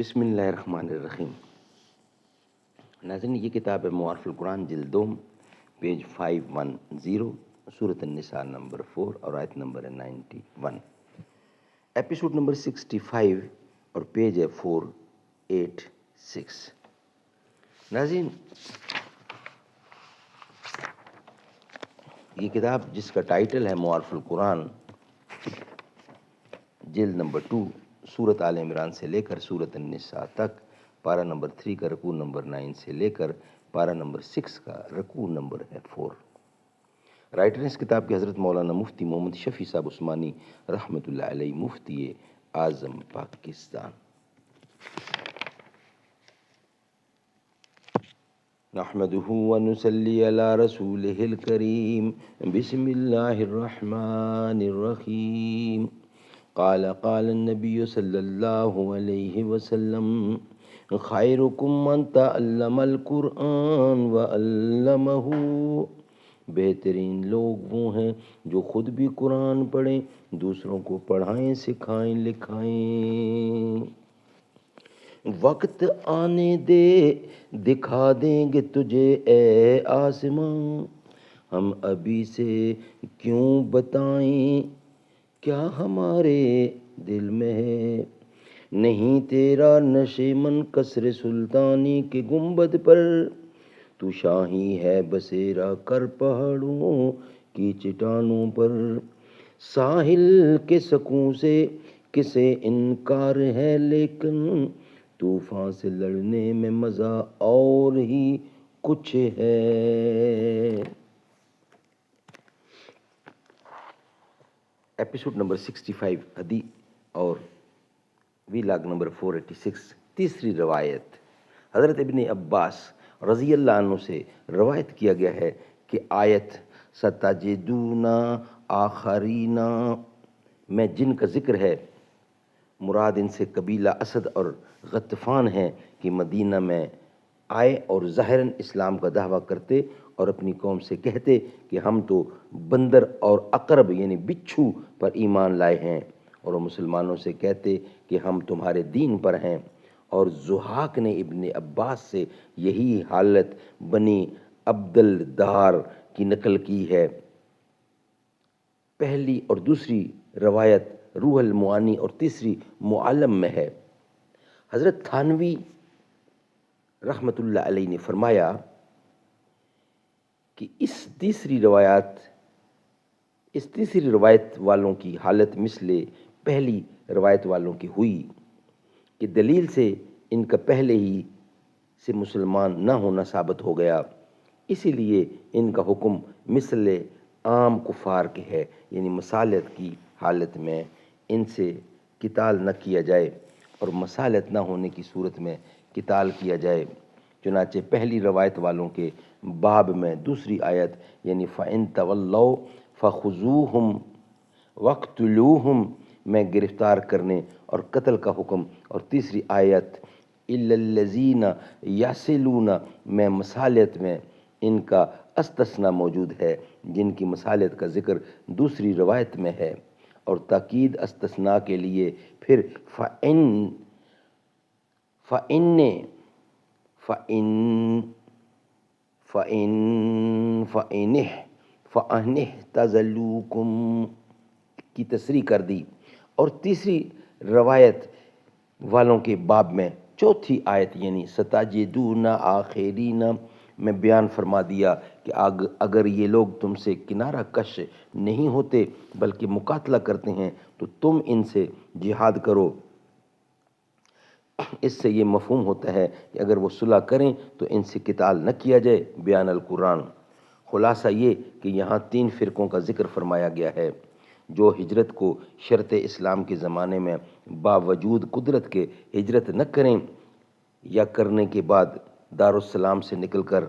بسم اللہ الرحمن الرحیم۔ ناظرین، یہ کتاب ہے معارف القرآن جلد 2، پیج 510، سورۃ النساء نمبر 4 اور آیت نمبر 91، ایپیسوڈ نمبر 65 اور پیج ہے 486۔ ناظرین، یہ کتاب جس کا ٹائٹل ہے معارف القرآن جلد نمبر 2، سورۃ آل عمران سے لے کر سورۃ النساء تک، پارہ نمبر 3 کا رکوع نمبر 9 سے لے کر پارہ نمبر 6 کا رکوع نمبر ہے 4۔ رائٹر اس کتاب کے حضرت مولانا مفتی محمد شفیع صاحب عثمانی رحمۃ اللہ علیہ، مفتی اعظم پاکستان۔ نحمده ونصلي على رسوله الكريم، بسم الله الرحمن الرحيم۔ قال النبي صلی اللہ علیہ وسلم: خیرکم من تعلم القرآن وعلمہ۔ بہترین لوگ وہ ہیں جو خود بھی قرآن پڑھیں، دوسروں کو پڑھائیں، سکھائیں، لکھائیں۔ وقت آنے دے دکھا دیں گے تجھے اے آسماں، ہم ابھی سے کیوں بتائیں کیا ہمارے دل میں ہے۔ نہیں تیرا نشیمن کسر سلطانی کے گنبد پر، تو شاہی ہے بسیرا کر پہاڑوں کی چٹانوں پر۔ ساحل کے سکوں سے کسے انکار ہے، لیکن طوفان سے لڑنے میں مزہ اور ہی کچھ ہے۔ ایپیسوڈ نمبر 65 حدیث اور ویلاگ نمبر 486، تیسری روایت۔ حضرت ابن عباس رضی اللہ عنہ سے روایت کیا گیا ہے کہ آیت ستجدون آخرین میں جن کا ذکر ہے، مراد ان سے قبیلہ اسد اور غطفان ہیں کہ مدینہ میں آئے اور ظاہراً اسلام کا دعویٰ کرتے اور اپنی قوم سے کہتے کہ ہم تو بندر اور عقرب یعنی بچھو پر ایمان لائے ہیں، اور وہ مسلمانوں سے کہتے کہ ہم تمہارے دین پر ہیں۔ اور ضحاک نے ابن عباس سے یہی حالت بنی عبد الدار کی نقل کی ہے۔ پہلی اور دوسری روایت روح المعانی اور تیسری معلم میں ہے۔ حضرت تھانوی رحمۃ اللہ علیہ نے فرمایا کہ اس تیسری روایت والوں کی حالت مثل پہلی روایت والوں کی ہوئی کہ دلیل سے ان کا پہلے ہی سے مسلمان نہ ہونا ثابت ہو گیا، اسی لیے ان کا حکم مثل عام کفار کے ہے، یعنی مسالت کی حالت میں ان سے قتال نہ کیا جائے اور مسالت نہ ہونے کی صورت میں قتال کیا جائے۔ چنانچہ پہلی روایت والوں کے باب میں دوسری آیت یعنی فَإِن تَوَلَّوْا فَخُذُوهُمْ وَاقْتُلُوهُمْ میں گرفتار کرنے اور قتل کا حکم، اور تیسری آیت إِلَّا الَّذِينَ يَصِلُونَ میں مسالت میں ان کا استثناء موجود ہے، جن کی مسالت کا ذکر دوسری روایت میں ہے، اور تاکید استثناء کے لیے پھر فَإِنِ اعْتَزَلُوكُمْ کی تصریح کر دی، اور تیسری روایت والوں کے باب میں چوتھی آیت یعنی ستجدون آخرین میں بیان فرما دیا کہ اگر یہ لوگ تم سے کنارہ کش نہیں ہوتے بلکہ مقاتلہ کرتے ہیں تو تم ان سے جہاد کرو۔ اس سے یہ مفہوم ہوتا ہے کہ اگر وہ صلح کریں تو ان سے قتال نہ کیا جائے۔ بیان القرآن۔ خلاصہ یہ کہ یہاں 3 فرقوں کا ذکر فرمایا گیا ہے جو ہجرت کو شرط اسلام کے زمانے میں باوجود قدرت کے ہجرت نہ کریں یا کرنے کے بعد دارالسلام سے نکل کر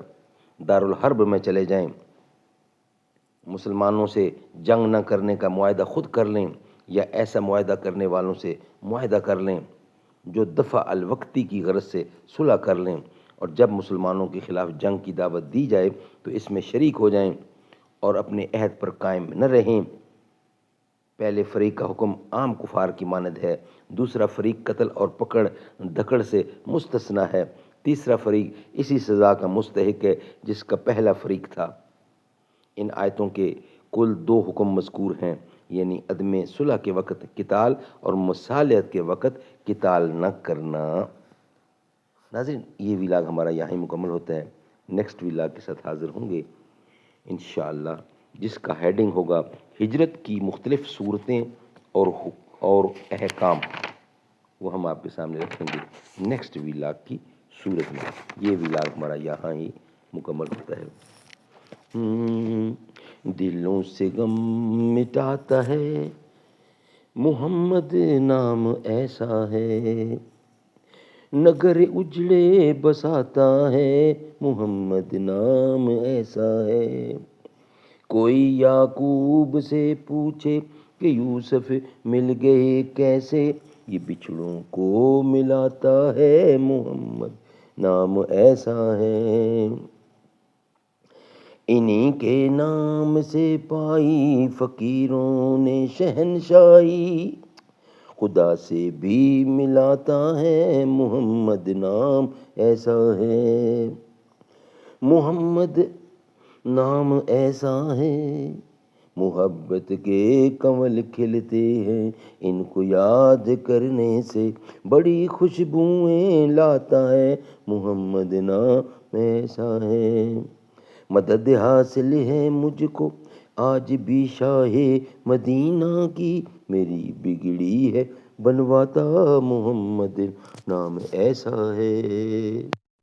دارالحرب میں چلے جائیں، مسلمانوں سے جنگ نہ کرنے کا معاہدہ خود کر لیں یا ایسا معاہدہ کرنے والوں سے معاہدہ کر لیں جو دفع الوقتی کی غرض سے صلح کر لیں، اور جب مسلمانوں کے خلاف جنگ کی دعوت دی جائے تو اس میں شریک ہو جائیں اور اپنے عہد پر قائم نہ رہیں۔ پہلے فریق کا حکم عام کفار کی مانند ہے، دوسرا فریق قتل اور پکڑ دھکڑ سے مستثنی ہے، تیسرا فریق اسی سزا کا مستحق ہے جس کا پہلا فریق تھا۔ ان آیتوں کے کل 2 حکم مذکور ہیں، یعنی عدم صلح کے وقت قتال اور مصالحت کے وقت قتال نہ کرنا۔ ناظرین، یہ ویلاگ ہمارا یہاں ہی مکمل ہوتا ہے، نیکسٹ ویلاگ کے ساتھ حاضر ہوں گے انشاءاللہ، جس کا ہیڈنگ ہوگا ہجرت کی مختلف صورتیں اور احکام، وہ ہم آپ کے سامنے رکھیں گے نیکسٹ ویلاگ کی صورت میں۔ یہ ویلاگ ہمارا یہاں ہی مکمل ہوتا ہے۔ دلوں سے غم مٹاتا ہے محمد نام ایسا ہے، نگر اجڑے بساتا ہے محمد نام ایسا ہے، کوئی یعقوب سے پوچھے کہ یوسف مل گئے کیسے، یہ بچھڑوں کو ملاتا ہے محمد نام ایسا ہے، انہی کے نام سے پائی فقیروں نے شہنشاہی، خدا سے بھی ملاتا ہے محمد نام ایسا ہے، محمد نام ایسا ہے، محبت کے کنول کھلتے ہیں، ان کو یاد کرنے سے بڑی خوشبوئیں لاتا ہے محمد نام ایسا ہے، مدد حاصل ہے مجھ کو آج بھی شاہ مدینہ کی، میری بگڑی ہے بنواتا محمد نام ایسا ہے۔